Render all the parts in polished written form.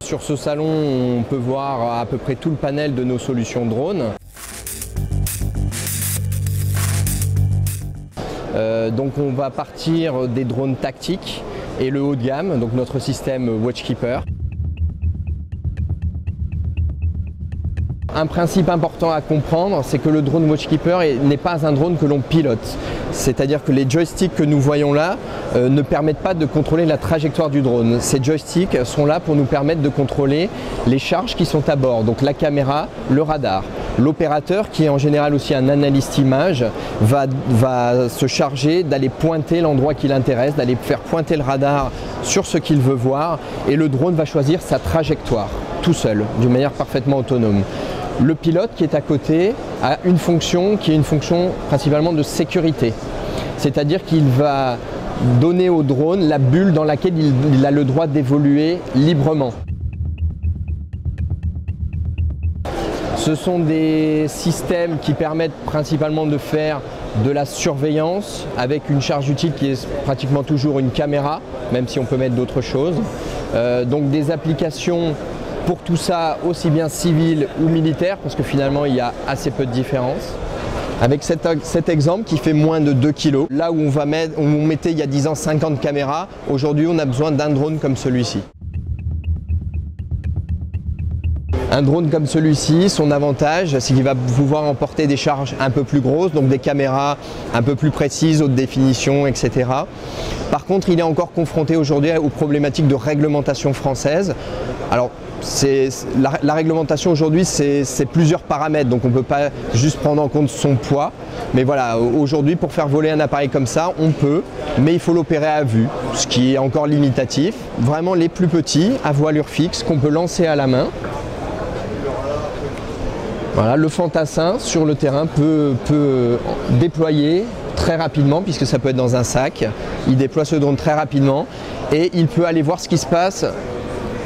Sur ce salon, on peut voir à peu près tout le panel de nos solutions drones. Donc on va partir des drones tactiques et le haut de gamme, donc notre système Watchkeeper. Un principe important à comprendre, c'est que le drone Watchkeeper n'est pas un drone que l'on pilote. C'est-à-dire que les joysticks que nous voyons là ne permettent pas de contrôler la trajectoire du drone. Ces joysticks sont là pour nous permettre de contrôler les charges qui sont à bord, donc la caméra, le radar. L'opérateur, qui est en général aussi un analyste image, va se charger d'aller pointer l'endroit qui l'intéresse, d'aller faire pointer le radar sur ce qu'il veut voir, et le drone va choisir sa trajectoire, tout seul, d'une manière parfaitement autonome. Le pilote qui est à côté a une fonction qui est une fonction principalement de sécurité. C'est-à-dire qu'il va donner au drone la bulle dans laquelle il a le droit d'évoluer librement. Ce sont des systèmes qui permettent principalement de faire de la surveillance avec une charge utile qui est pratiquement toujours une caméra, même si on peut mettre d'autres choses. Donc des applications pour tout ça, aussi bien civil ou militaire, parce que finalement il y a assez peu de différence. Avec cet exemple qui fait moins de 2 kg, là où on mettait il y a 10 ans 50 caméras, aujourd'hui on a besoin d'un drone comme celui-ci. Un drone comme celui-ci, son avantage, c'est qu'il va pouvoir emporter des charges un peu plus grosses, donc des caméras un peu plus précises, haute définition, etc. Par contre, il est encore confronté aujourd'hui aux problématiques de réglementation française. Alors, la réglementation aujourd'hui, c'est plusieurs paramètres, donc on ne peut pas juste prendre en compte son poids. Mais voilà, aujourd'hui, pour faire voler un appareil comme ça, on peut, mais il faut l'opérer à vue, ce qui est encore limitatif. Vraiment les plus petits, à voilure fixe, qu'on peut lancer à la main. Voilà, le fantassin sur le terrain peut déployer très rapidement, puisque ça peut être dans un sac. Il déploie ce drone très rapidement et il peut aller voir ce qui se passe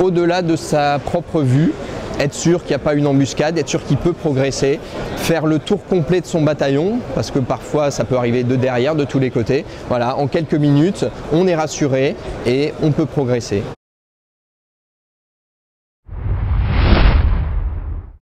au-delà de sa propre vue, être sûr qu'il n'y a pas une embuscade, être sûr qu'il peut progresser, faire le tour complet de son bataillon, parce que parfois ça peut arriver de derrière, de tous les côtés. Voilà, en quelques minutes, on est rassuré et on peut progresser.